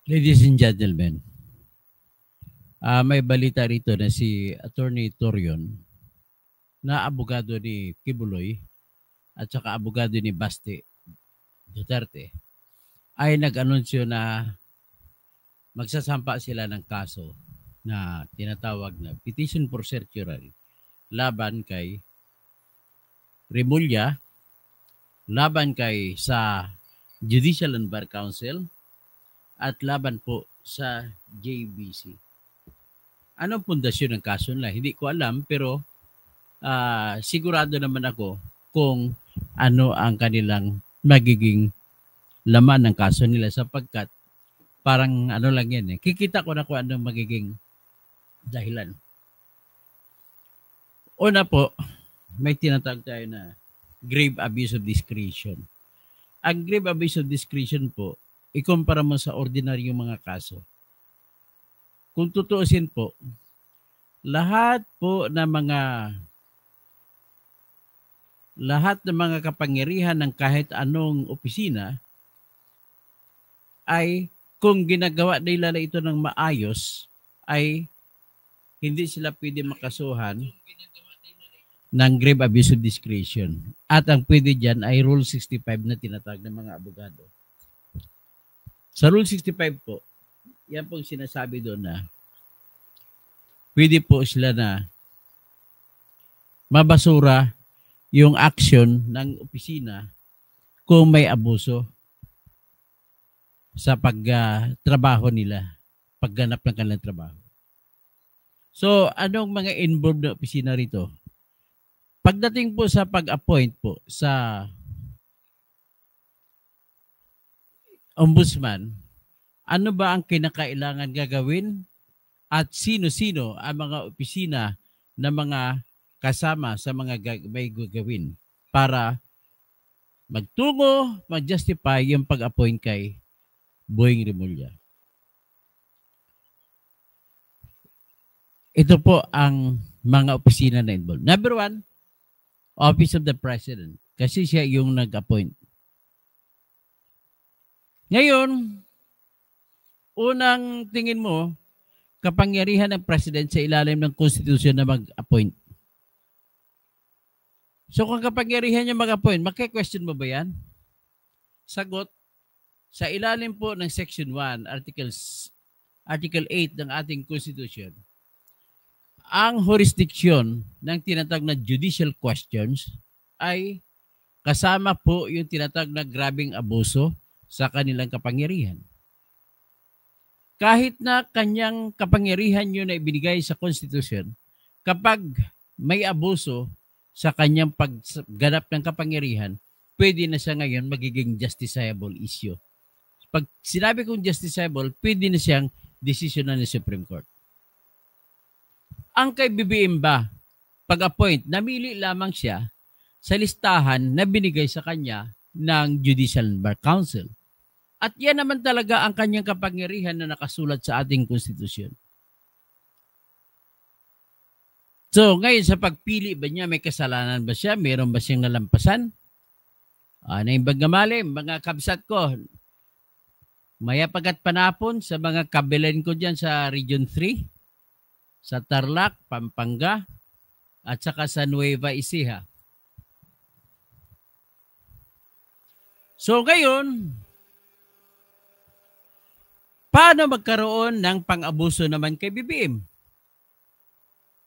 Ladies and gentlemen, may balita rito na si Attorney Torion na abogado ni Kibuloy at saka abogado ni Basti Duterte ay nag-anunsyo na magsasampa sila ng kaso na tinatawag na petition for certiorari laban kay Remulla, laban kay sa Judicial and Bar Council at laban po sa JBC. Anong pundasyon ng kaso nila? Hindi ko alam pero sigurado naman ako kung ano ang kanilang magiging laman ng kaso nila sapagkat parang ano lang yan eh. Kikita ko na kung anong magiging dahilan. Una po, may tinatawag tayo na grave abuse of discretion. Ang grave abuse of discretion po, ikumpara mo sa ordinaryong mga kaso. Kung tutuusin po, lahat ng mga kapangyarihan ng kahit anong opisina ay kung ginagawa nila ito ng maayos ay hindi sila pwede makasuhan ng grave abuse of discretion. At ang pwede dyan ay Rule 65 na tinatawag ng mga abogado. Sa Rule 65 po, yan pong sinasabi doon na pwede po sila na mabasura yung action ng opisina kung may abuso sa pagtrabaho nila, pagganap ng kanilang trabaho. So, anong mga involved na opisina rito? Pagdating po sa pag-appoint po sa ombudsman, ano ba ang kinakailangan gagawin at sino-sino ang mga opisina na mga kasama sa mga may gagawin para magtungo, mag-justify yung pag-appoint kay Boying Remulla. Ito po ang mga opisina na involved. Number 1, Office of the President. Kasi siya yung nag-appoint. Ngayon, unang tingin mo, kapangyarihan ng President sa ilalim ng Constitution na mag-appoint. So kung kapangyarihan niya mag-appoint, maki-question mo ba yan? Sagot, sa ilalim po ng Section 1, Article 8 ng ating Constitution, ang jurisdiction ng tinatawag na judicial questions ay kasama po yung tinatawag na grabing abuso sa kanilang kapangyarihan. Kahit na kanyang kapangyarihan yun na ibinigay sa Constitution, kapag may abuso sa kanyang pagganap ng kapangyarihan, pwede na siya ngayon magiging justiciable issue. Pag sinabi kong justiciable, pwede na siyang desisyon ng Supreme Court. Ang kay BBM ba, pag-appoint, namili lamang siya sa listahan na binigay sa kanya ng Judicial and Bar Council. At yan naman talaga ang kanyang kapangyarihan na nakasulat sa ating konstitusyon. So ngayon sa pagpili ba niya, may kasalanan ba siya? Meron ba siyang nalampasan? Naimbag gamali, mga kabsat ko, maya pagat panapon sa mga kabilan ko dyan sa Region 3, sa Tarlac, Pampanga, at saka sa Nueva Ecija. So ngayon, paano magkaroon ng pang-abuso naman kay BBM?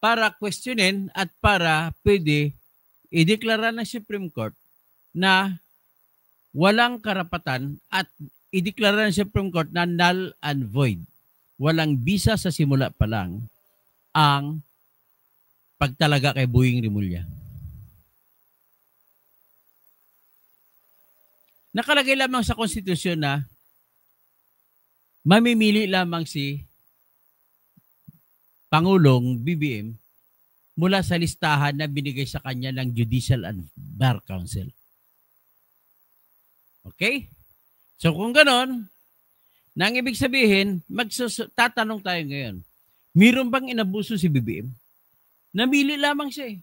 Para questionin at para pwede ideklara ng Supreme Court na walang karapatan at ideklara ng Supreme Court na null and void. Walang bisa sa simula pa lang ang pagtalaga kay Boying Remulla. Nakalagay lamang sa konstitusyon na mamimili lamang si Pangulong BBM mula sa listahan na binigay sa kanya ng Judicial and Bar Council. Okay? So kung ganon, nang ibig sabihin, tatanong tayo ngayon, mayroon bang inabuso si BBM? Namili lamang siya eh.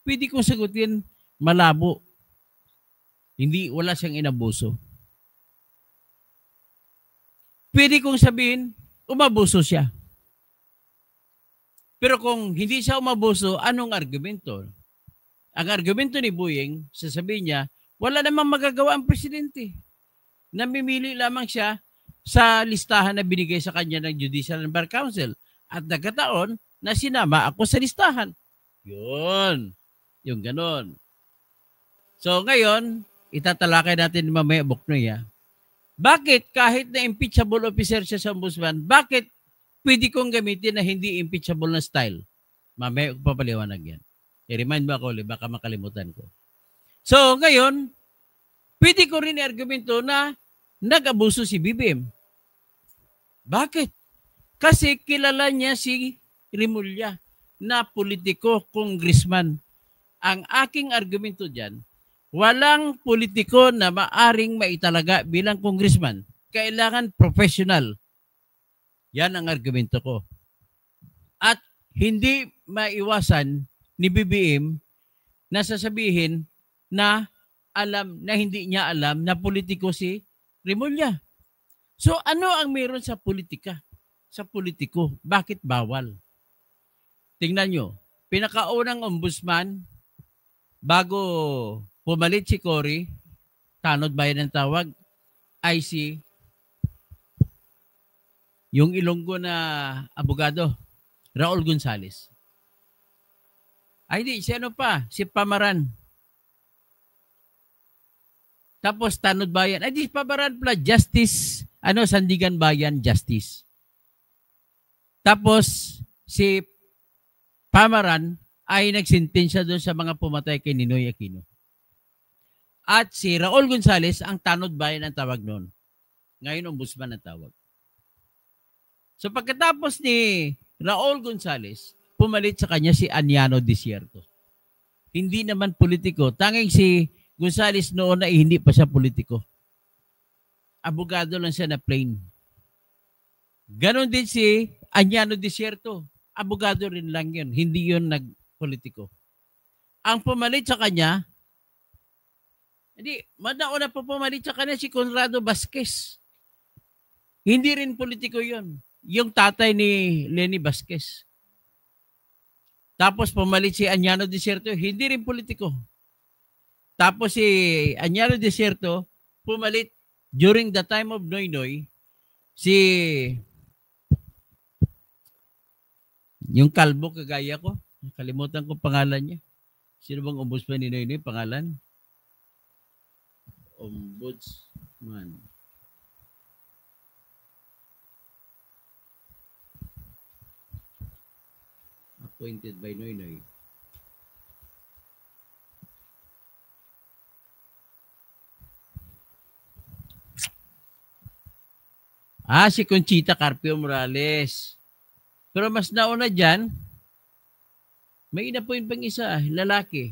Pwede kong sagutin, malabo. Hindi, wala siyang inabuso. pwede kong sabihin, umabuso siya. Pero kung hindi siya umabuso, anong argumento? Ang argumento ni Boyeng, sasabihin niya, wala namang magagawa ang presidente. Namimili lamang siya sa listahan na binigay sa kanya ng Judicial and Bar Council. At nagkataon na sinama ako sa listahan. Yun. Yung ganon. So ngayon, itatalakay natin mamaya Buknoy. Bakit kahit na impeachable officer siya sa ombudsman, bakit pwede kong gamitin na hindi impeachable na style? Mamaya ko papaliwanag yan. I-remind mo ako, baka makalimutan ko. So, ngayon, pwede ko rin argumento na nag-abuso si BBM. Bakit? Kasi kilala niya si Remulla na politiko, congressman. Ang aking argumento dyan, walang politiko na maaring maitalaga bilang congressman. Kailangan professional. Yan ang argumento ko. At hindi maiwasan ni BBM na sasabihin na hindi niya alam na politiko si Remulla. So ano ang meron sa politika? Sa politiko, bakit bawal? Tingnan nyo, pinakaunang ombudsman bago pumalit si Cory, tanod bayan ng tawag, ay si yung Ilonggo na abogado, Raul Gonzales. Ay di, si ano pa? Si Pamaran. Tapos tanod bayan. Ay di, Pamaran pala, Justice, Sandigan Bayan, Justice. Tapos si Pamaran ay nagsintensya doon sa mga pumatay kay Ninoy Aquino. At si Raul Gonzales, ang tanod bayan ang tawag noon. Ngayon, ombudsman ang tawag. So pagkatapos ni Raul Gonzales, pumalit sa kanya si Aniano Desierto. Hindi naman politiko. Tanging si Gonzales noon ay hindi pa siya politiko. Abogado lang siya na plain. Ganon din si Aniano Desierto. Abogado rin lang yun. Hindi yun nagpolitiko. Ang pumalit sa kanya, madauna pa pumalit sa kanya si Conrado Vasquez. Hindi rin politiko yun. Yung tatay ni Lenny Vasquez. Tapos pumalit si Aniano Desierto, hindi rin politiko. Tapos si Aniano Desierto, pumalit during the time of Noynoy, si yung kalbo kagaya ko, kalimutan ko pangalan niya. Sino bang ombudsman ni Noynoy? Pangalan? Ombudsman. Appointed by Noynoy. Si Conchita Carpio Morales. Pero mas nauna dyan, may inapoint pang isa, lalaki.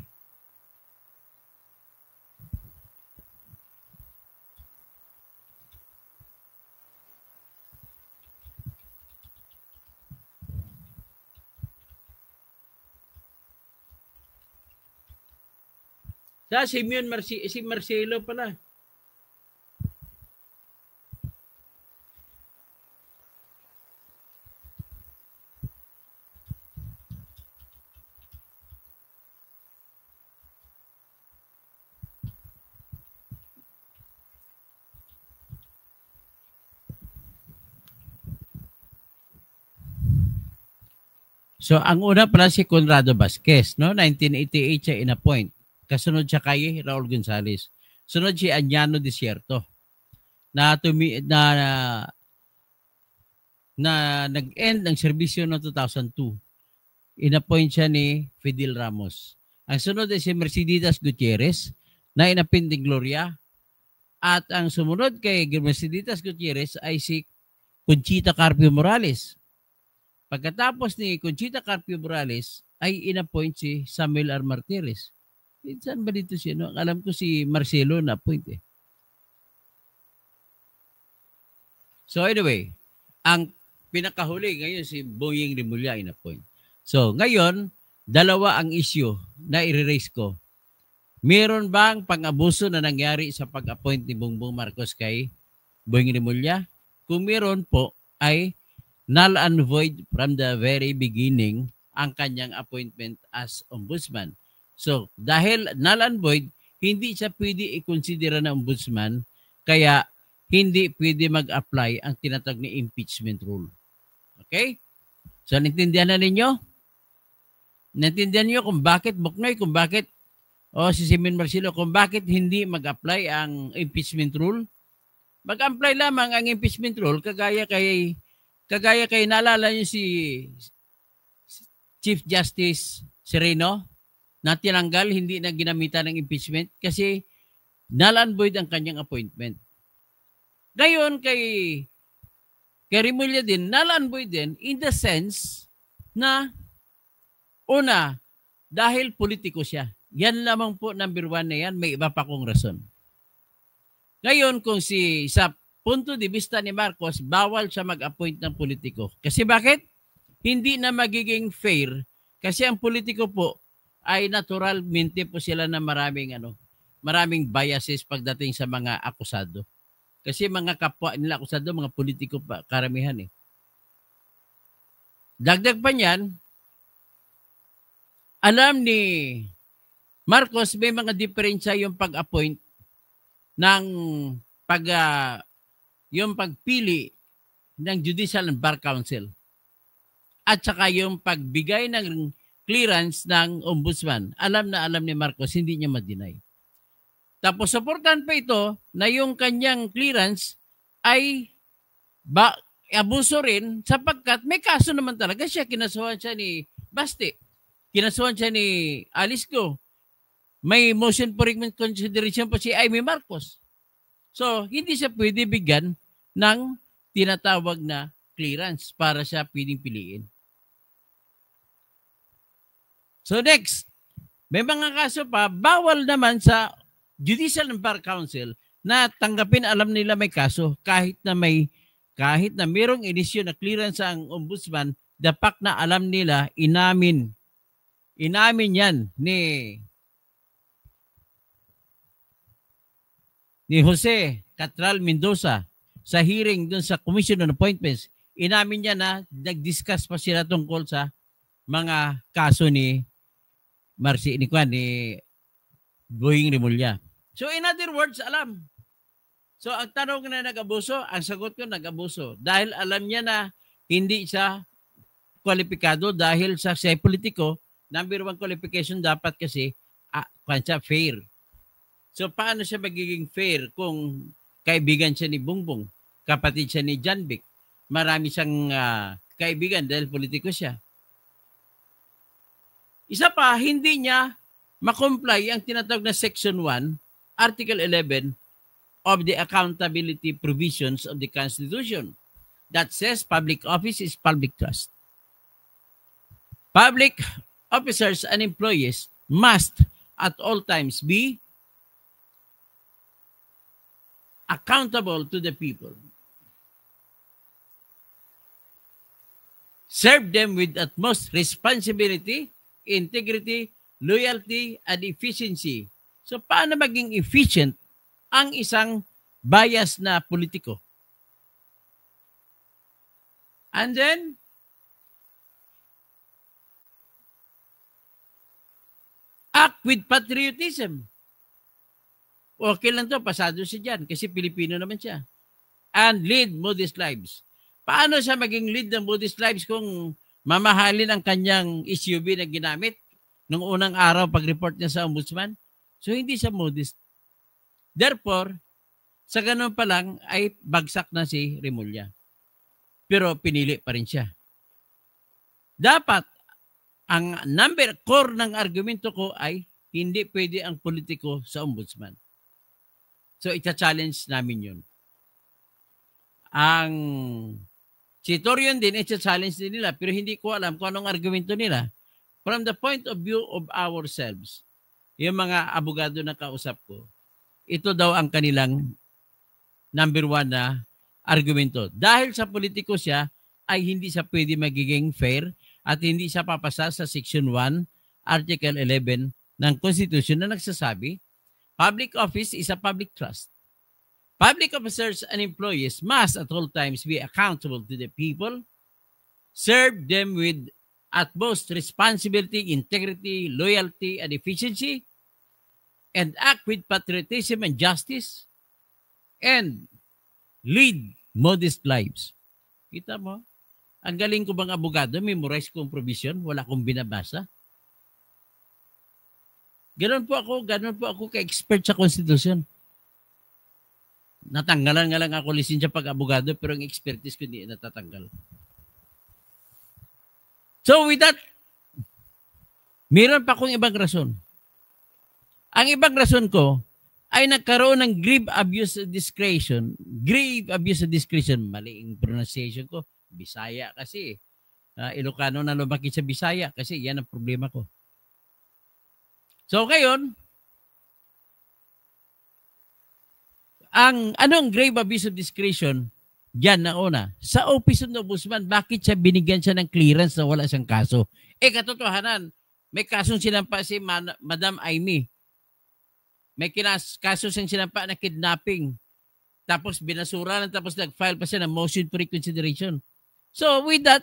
Si Marcelo pala. So, ang una pala si Conrado Vasquez, no? 1988 siya in-appoint. Kasunod siya kay Raul Gonzales. Sunod si Aniano Desierto na nag-end ng serbisyo noong 2002. In-appoint siya ni Fidel Ramos. Ang sunod ay si Mercedes Gutierrez na in-appoint ni Gloria. At ang sumunod kay Mercedes Gutierrez ay si Conchita Carpio Morales. Pagkatapos ni Conchita Carpio Morales ay in-appoint si Samuel R. Martires. Saan ba dito siya? No? Alam ko si Marcelo na-appoint eh. So anyway, ang pinakahuli ngayon si Boyeng Remulla in-appoint. So ngayon, dalawa ang issue na i-raise ko. Meron bang pang-abuso na nangyari sa pag-appoint ni Bongbong Marcos kay Boyeng Remulla? kung meron po ay null and void from the very beginning ang kanyang appointment as ombudsman. So, dahil null and void, hindi siya pwede i-consider na ombudsman, kaya hindi pwede mag-apply ang tinatawag na impeachment rule. Okay? So, naintindihan na ninyo? Naintindihan niyo kung bakit Buknoy, kung bakit si Simen Marcelo, kung bakit hindi mag-apply ang impeachment rule? Mag-apply lamang ang impeachment rule kagaya kay naalala niyo si Chief Justice Sereno na tinanggal, hindi na ginamitan ng impeachment kasi null and void ang kanyang appointment. Ngayon kay Remulla din, null and void din in the sense na una, dahil politiko siya. Yan lamang po, number one na yan, may iba pa kong rason. Ngayon, kung sa punto de vista ni Marcos, bawal siya mag-appoint ng politiko. Kasi bakit? Hindi na magiging fair kasi ang politiko po ay naturalmente po sila na maraming biases pagdating sa mga akusado. Kasi mga kapwa nila akusado, mga politiko pa, karamihan eh. Dagdag pa niyan, alam ni Marcos may mga diferensya yung pag-appoint ng yung pagpili ng Judicial and Bar Council at saka yung pagbigay ng clearance ng ombudsman. Alam na alam ni Marcos, hindi niya ma-deny. Tapos supportan pa ito na yung kanyang clearance ay abuso rin sapagkat may kaso naman talaga siya. Kinasuhan siya ni Basti. Kinasuhan siya ni Alice Go. May motion for reconsideration pa si Amy Marcos. So, hindi siya pwede bigyan ng tinatawag na clearance para siya pwedeng piliin. So, next, may mga kaso pa, bawal naman sa Judicial and Bar Council na tanggapin, alam nila may kaso kahit na mayroong inisyu na clearance ang ombudsman, the fact na alam nila, inamin yan ni Jose Catral Mendoza sa hearing dun sa Commission on Appointments. Inamin niya na nag-discuss pa sila tungkol sa mga kaso ni Boying Remulla. So in other words, alam. So ang tanong na nag-abuso, ang sagot ko nag-abuso. Dahil alam niya na hindi siya kwalipikado dahil sa siya politiko, number one qualification dapat kasi siya fair. So paano siya magiging fair kung kaibigan siya ni Bongbong, kapatid siya ni John Vic, marami siyang kaibigan dahil politiko siya. Isa pa, hindi niya makomply ang tinatawag na Section 1, Article 11 of the accountability provisions of the Constitution that says public office is public trust. Public officers and employees must at all times be accountable to the people. Serve them with utmost responsibility, integrity, loyalty, and efficiency. So paano maging efficient ang isang bias na politiko? And then, act with patriotism. Okay lang to, pasado siya dyan kasi Pilipino naman siya. And lead modest lives. Paano siya maging lead ng modest lives kung mamahalin ang kanyang SUV na ginamit nung unang araw pag-report niya sa ombudsman? So hindi siya modest. Therefore, sa ganun pa lang ay bagsak na si Remulla. Pero pinili pa rin siya. Dapat, ang core ng argumento ko ay hindi pwede ang politiko sa ombudsman. So, ita-challenge namin yun. Ang si Torion din, ita-challenge din nila, pero hindi ko alam kung anong argumento nila. From the point of view of ourselves, yung mga abogado na kausap ko, ito daw ang kanilang number one na argumento. Dahil sa politiko siya, ay hindi siya pwede magiging fair at hindi siya papasa sa Section 1, Article 11 ng Constitution na nagsasabi, public office is a public trust. Public officers and employees must at all times be accountable to the people, serve them with utmost responsibility, integrity, loyalty, and efficiency, and act with patriotism and justice, and lead modest lives. Kita mo? Ang galing ko bang abogado, memorize ko ang provision, wala akong binabasa. Ganon po ako ka-expert sa Constitution. Natanggalan nga lang ako lisensya pag-abogado, pero ang expertise ko hindi natatanggal. So with that, meron pa akong ibang rason. Ang ibang rason ko ay nagkaroon ng grave abuse of discretion. Grave abuse of discretion. Mali ang pronunciation ko. Bisaya kasi. Ilocano na lumaki sa Bisaya kasi yan ang problema ko. So ngayon, anong grave abuse of discretion? Diyan na una. Sa Office of the Ombudsman, bakit siya binigyan siya ng clearance na wala siyang kaso? Katotohanan, may kasong sinampa si Madam Amy. May kaso siyang sinampa na kidnapping. Tapos binasura tapos nag-file pa siya ng motion for reconsideration. So with that,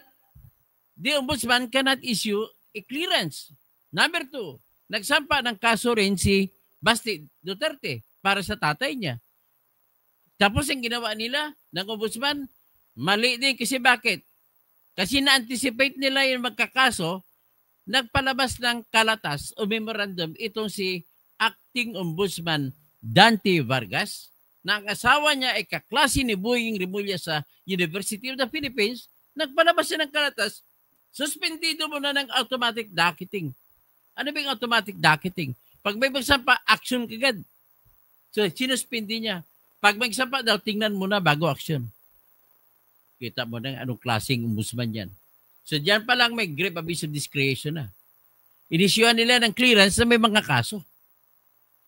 the Ombudsman cannot issue a clearance. Number 2, nagsampa ng kaso rin si Basti Duterte para sa tatay niya. Tapos ang ginawa nila ng Ombudsman, mali din kasi bakit? Kasi na-anticipate nila yung magkakaso, nagpalabas ng kalatas o memorandum itong si Acting Ombudsman Dante Vargas, na ang asawa niya ay kaklase ni Boying Remulla sa University of the Philippines, nagpalabas siya ng kalatas, suspendido mo na ng automatic docketing. Ano ba yung automatic docketing? Pag may magsampa, action kagad. So, sinuspindi niya. Pag magsampa daw, tingnan mo na bago action. Kita mo na anong klaseng ombudsman yan. So, diyan pa lang may grave abuse of discretion na. Inisyuhan nila ng clearance na may mga kaso.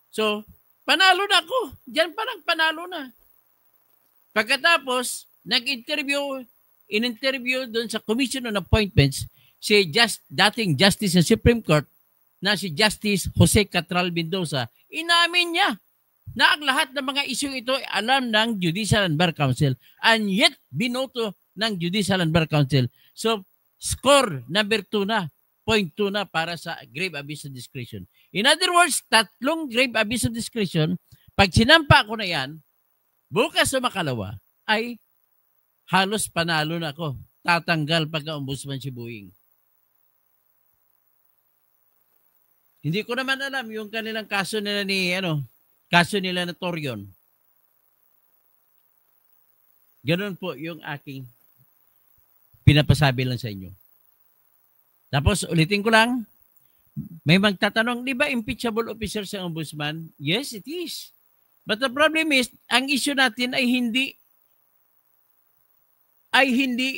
So, panalo na ako. Diyan pa lang panalo na. Pagkatapos, in-interview doon sa Commission on Appointments, si dating Justice ng Supreme Court na si Justice Jose Catral Mendoza, inamin niya na ang lahat ng mga isyong ito ay alam ng Judicial and Bar Council and yet binoto ng Judicial and Bar Council. So, score number 2 na, point 2 na para sa grave abuse of discretion. In other words, 3 grave abuse of discretion, pag sinampa ko na yan, bukas o makalawa, ay halos panalo na ako. Tatanggal pagka-ombudsman si Boying. Hindi ko naman alam yung kanilang kaso nila na Torion. Ganun po yung aking pinapasabi lang sa inyo. Tapos ulitin ko lang, may magtatanong, di ba impeachable officer sa ombudsman? Yes, it is. But the problem is, ang issue natin ay hindi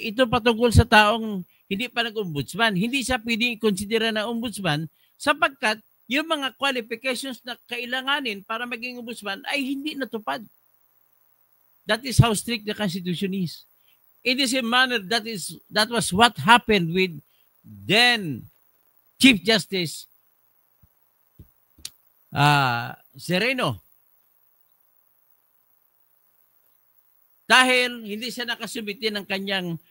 ito patungkol sa taong hindi pa nag-ombudsman. Hindi siya pwedeng i-considera na ombudsman sapagkat yung mga qualifications na kailanganin para maging ombudsman ay hindi natupad. That is how strict the Constitution is. It is a manner that was what happened with then Chief Justice Sereno. Dahil hindi siya nakasubiti ng kanyang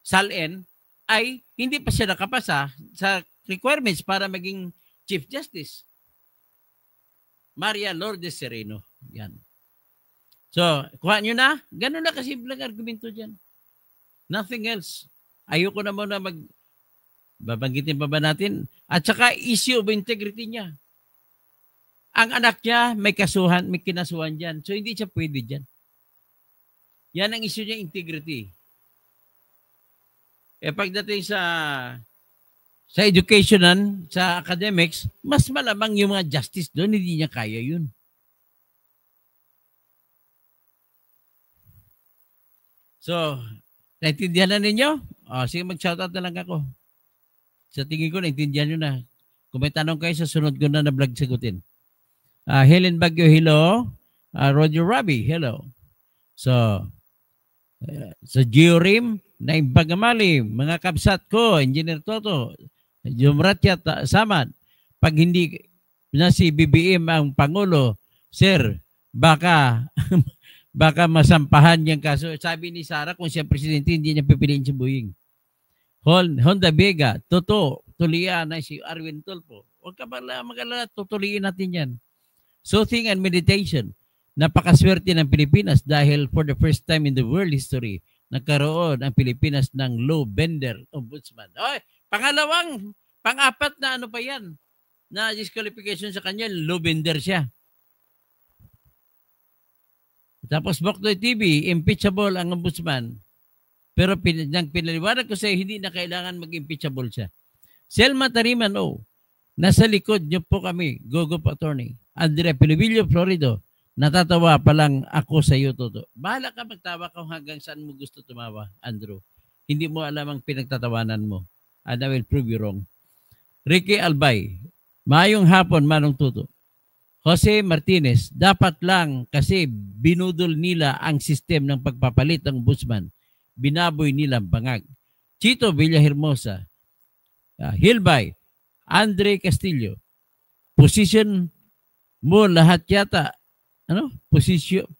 SALN, ay hindi pa siya nakapasa sa requirements para maging Chief Justice. Maria Lourdes Sereno. Yan. So, kuha nyo na. Ganun na kasimpleng argumento dyan. Nothing else. Ayoko na muna babanggitin pa ba natin? At saka issue of integrity niya. Ang anak niya may kinasuhan dyan. So, hindi siya pwede dyan. Yan ang issue niya, integrity. Pagdating sa educational, sa academics, mas malamang yung mga justice doon, hindi niya kaya yun. So, naintindihan na ninyo? Sige, mag-shoutout na lang ako. Sa tingin ko, naintindihan nyo na. Kung may tanong kayo, sa sunod ko na vlog sagutin. Helen Bagyo, hello. Roger Rabi, hello. So, sa Georim, Naim Pagamali, mga kabsat ko, Engineer Toto, Jumratya Samad, pag hindi na si BBM ang Pangulo, Sir, baka baka masampahan niyang kaso. Sabi ni Sara, kung siya presidente, hindi niya pipiliin si Boying. Honda Vega, Toto, tulian na si Arwin Tulfo. Huwag ka pala mag-alala, tutuliin natin yan. Soothing and meditation. Napakaswerte ng Pilipinas dahil for the first time in the world history, nagkaroon ang Pilipinas ng low bender ombudsman. Oy, pang-apat na ano pa yan, na disqualification sa kanya, low bender siya. Tapos Boknoy TV, impeachable ang ombudsman. Pero pinaliwanag ko sa'yo, hindi na kailangan mag-impeachable siya. Selma Tariman, nasa likod niyo po kami, Gogo Attorney. Andrea Pilivillo, Florido, natatawa pa lang ako sa iyo, Toto. Bahala ka magtawa kung hanggang saan mo gusto tumawa, Andrew. Hindi mo alam ang pinagtatawanan mo. And I will prove you wrong. Ricky Albay, maayong hapon, Manong Toto. Jose Martinez, dapat lang kasi binudol nila ang sistem ng pagpapalit ng ombudsman. Binaboy nila bangag. Chito Villahermosa, Hilbay, Andre Castillo, position mo lahat yata,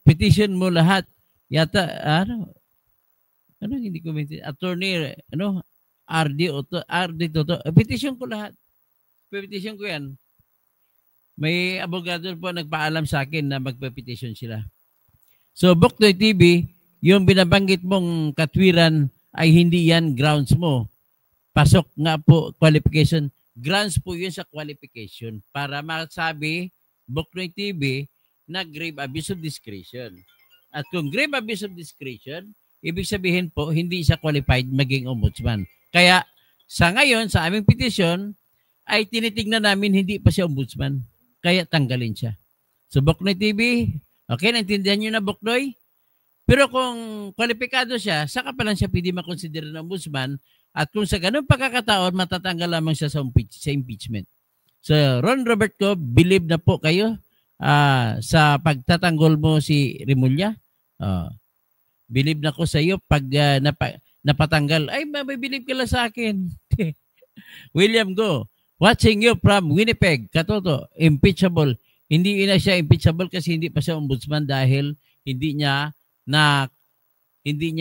petition mo lahat yata, hindi ko maintindihan, attorney, RD Toto, petition ko lahat. Petition ko yan. May abogado po nagpaalam sa akin na magpe-petition sila. So, Boknoy TV, yung binabanggit mong katwiran ay hindi yan grounds mo. Pasok nga po qualification. Grounds po yun sa qualification para masabi, Boknoy TV, na grave abuse of discretion. At kung grave abuse of discretion, ibig sabihin po, hindi siya qualified maging ombudsman. Kaya, sa ngayon, sa aming petition, ay tinitignan namin hindi pa siya ombudsman. Kaya tanggalin siya. So, Boknoy TV, okay, naintindihan nyo na, Boknoy? Pero kung kwalipikado siya, saka pa lang siya pwede makonsider ng ombudsman at kung sa ganun pagkakataon, matatanggal lamang siya sa impeachment. So, Ron Robert ko, believe na po kayo sa pagtatanggol mo si Remulla. Believe na ko sa iyo pag napatanggal. Ay, believe ka lang sa akin. William Go, watching you from Winnipeg, Katoto, impeachable. Hindi na siya impeachable kasi hindi pa siya ombudsman dahil hindi niya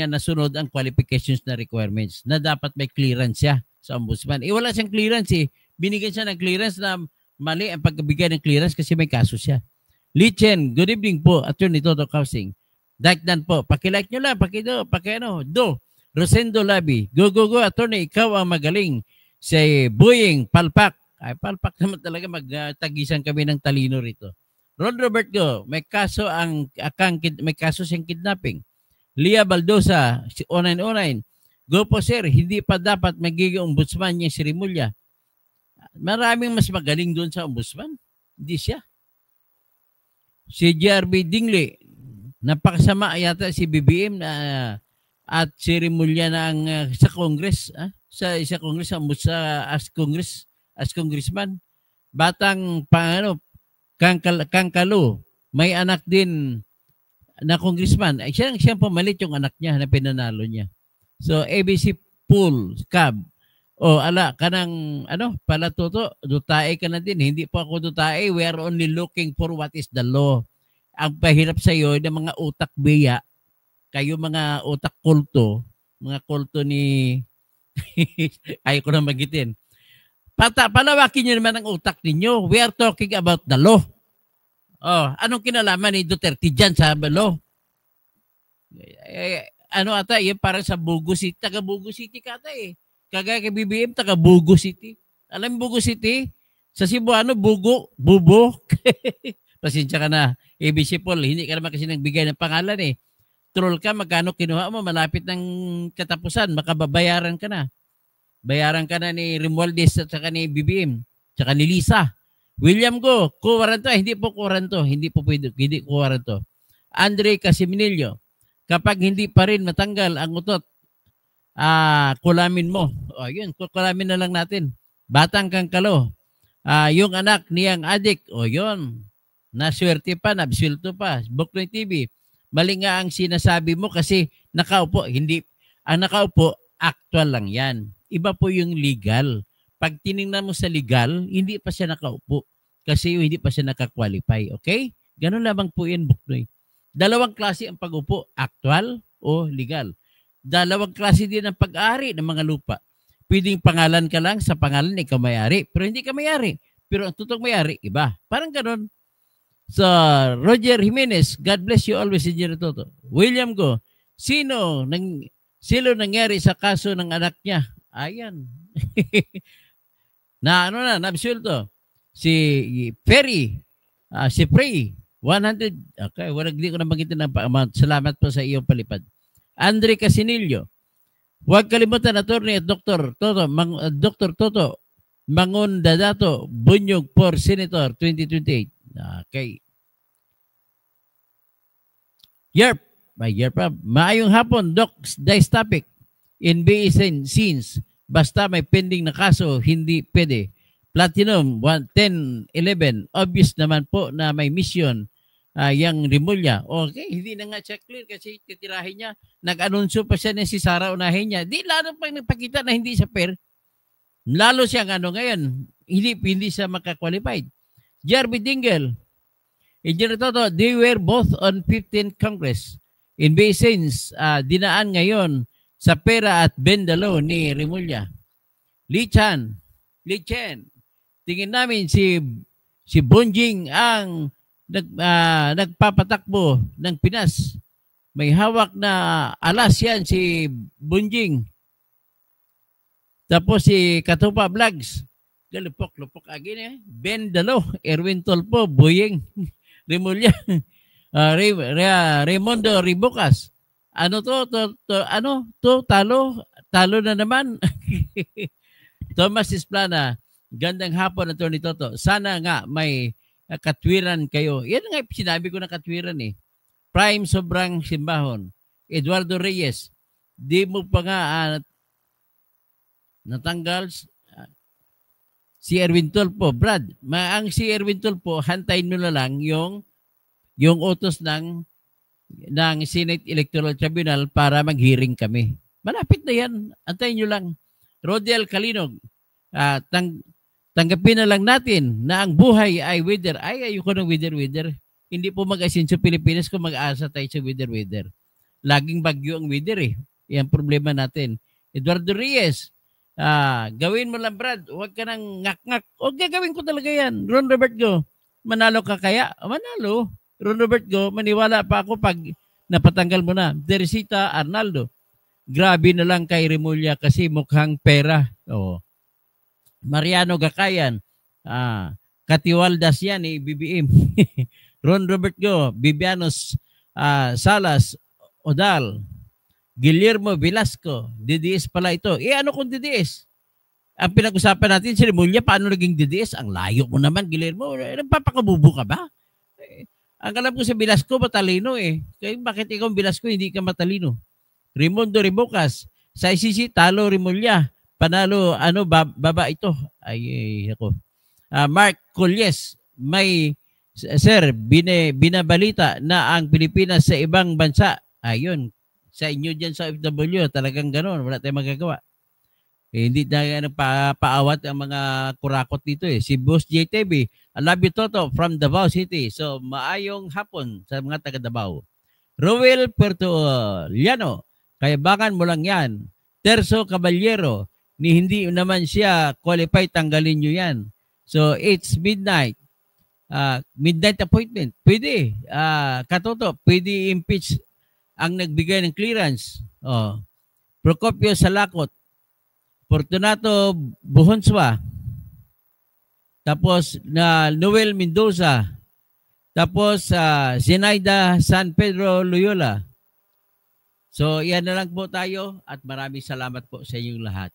nasunod ang qualifications na requirements na dapat may clearance siya sa ombudsman. Wala siyang clearance eh. Binigyan siya ng clearance na mali ang pagbigay ng clearance kasi may kaso siya. Lichen, good evening po, Attorney Toto Kausing. Dagdan po, pakilike nyo lang, do. Rosendo Labi, go, Attorney, ikaw ang magaling. Si Boying, palpak. Ay, palpak naman talaga, magtagisan kami ng talino rito. Ron Robert Go, may kaso siyang kidnapping. Lia Baldosa, 0909. Go po sir, hindi pa dapat magiging ombudsman niya si Remulla. Maraming mas magaling doon sa ombudsman. Hindi siya. Si JRB Dingley, napakasama yata si BBM at si Remulla na ang sa Congress. Sa Congress, as congressman. Batang Kangkalo, may anak din na congressman. Ay, siya pumalit yung anak niya na pinanalo niya. So, ABC Pool, Cab. Kanang, pala Toto, dutae ka na din. Hindi po ako dutae. We are only looking for what is the law. Ang pahirap sa iyo ng mga utak biya, kayo mga utak kulto, mga kulto ni, ayaw ko na magitin. Palawakin nyo naman ang utak ninyo. We are talking about the law. Anong kinalaman ni Duterte dyan sa law? Yun parang sa Bugo City. Taga Bugo City ka ata eh. Kagaya kay BBM, taga Bugo City. Alam Bugo City? Sa Cebuano, Bubo. Pasensya ka na. ABC Paul, hindi ka naman kasi nagbigay ng pangalan eh. Troll ka, magkano kinuha mo, malapit ng katapusan, makababayaran ka na. Bayaran ka na ni Romualdez at saka ni BBM, saka ni Lisa. William Go, kuwaranto, hindi po kuwaranto, hindi po pwede, hindi kuwaranto. Andre Casiminillo, kapag hindi pa rin matanggal ang utot, kulamin mo. Yun, kulamin na lang natin. Batang Kangkalo, yung anak niyang adik, yun, naswerte pa, nabsulto pa. Boknoy TV, mali nga ang sinasabi mo kasi nakaupo, ang nakaupo, actual lang yan. Iba po yung legal. Pag tinignan mo sa legal, hindi pa siya nakaupo kasi hindi pa siya nakakwalify. Okay? Ganun lamang po yan, Buknoy. Dalawang klase ang pag-upo, actual o legal. Dalawang klase din ang pag-ari ng mga lupa. Pwedeng pangalan ka lang, sa pangalan ikaw may-ari, pero hindi ka may-ari. Pero ang totoong may-ari, iba. Parang ganun. So, Roger Jimenez, God bless you always, Engineer Toto. William Go, sino nangyari sa kaso ng anak niya? Ayan. Nabsulto. Si Ferry, si Prey, 100, okay, hindi ko na magitin ng amount. Salamat po sa iyong palipad. Andre Casinillo, huwag kalimutan, attorney at Dr. Toto, Mangon Dadato, Bunyog for Senator 2028. Okay. Yerp. Maayong hapon, Doc. Dice topic. In BSN scenes, basta may pending na kaso, hindi pwede. Platinum 1011. Obvious naman po na may mission yang Rimulya. Okay, hindi na nga check clear kasi titirahin niya. Nag-anunsyo pa siya na si Sara unahin niya. Di lalo pang nagpakita na hindi siya fair. Lalo siyang ngayon, hindi siya makakwalified. Jerby Dingle, Engineer Toto, they were both on 15th Congress. In Basins, dinaan ngayon sa pera at bendalo ni Rimulya. Lee Chen, tingin namin si Bonjing ang nagpapatakbo ng Pinas. May hawak na alas yan si Bonjing. Tapos si Katupa Vlogs, galupok agin Ben Dalo, Erwin Tolpo, Boyeng, Rimulya, Raimundo Ribucas. Talo na naman. Thomas Isplana, gandang hapon, Atty. Toto. Sana nga may katwiran kayo. Yan nga sinabi ko na katwiran eh. Prime sobrang simbahon. Eduardo Reyes, di mo pa nga natanggal si Erwin Tulfo. Brad, ang si Erwin Tulfo, hantayin mo na lang yung utos ng Senate Electoral Tribunal para mag-hearing kami. Malapit na yan. Antayin nyo lang. Rodel Kalinog, tanggapin na lang natin na ang buhay ay weather. Ay, ayoko ng weather. Hindi po mag-asinso Pilipinas kung mag-aasa tayo sa weather. Laging bagyo ang weather eh. Yan problema natin. Eduardo Reyes, gawin mo lang, Brad. Huwag ka nang ngak-ngak. O gagawin ko talaga yan. Ron Robert Go, manalo ka kaya? Manalo. Ron Robert Go, maniwala pa ako pag napatanggal mo na. Teresita Arnaldo, grabe na lang kay Rimulya kasi mukhang pera. Oo. Mariano Gakayan, Katiwaldas yan eh, BBM. Ron Robert Go, Bibianos Salas, Odal, Guillermo Velasco, DDS pala ito. Ano kung DDS? Ang pinag-usapan natin si Rimulya, paano naging DDS? Ang layo mo naman, Guillermo. Nagpapakabubo ka ba? Ang alam ko sa Velasco, matalino eh. Kaya bakit ikaw Velasco, hindi ka matalino? Raimundo Ribucas, sa ICC, talo Rimulya. Panalo, baba ito. Ay ako. Mark Colles, sir, binabalita na ang Pilipinas sa ibang bansa. Ayun, sa inyo dyan sa FW, talagang gano'n. Wala tayong magagawa. Hindi na paawat ang mga kurakot dito eh. Si Boss JTV, I love you, Toto, from Davao City. So, maayong hapon sa mga taga Davao. Roel Pertoliano, kayabangan mo lang yan. Terso Caballero, hindi naman siya qualified, tanggalin nyo yan. So, it's midnight. Midnight appointment. Pwede. Katoto, pwede impeach ang nagbigay ng clearance. Procopio Salakot, Fortunato Buhonswa, tapos Noel Mendoza, tapos Zenaida San Pedro Loyola. So, yan na lang po tayo at maraming salamat po sa inyong lahat.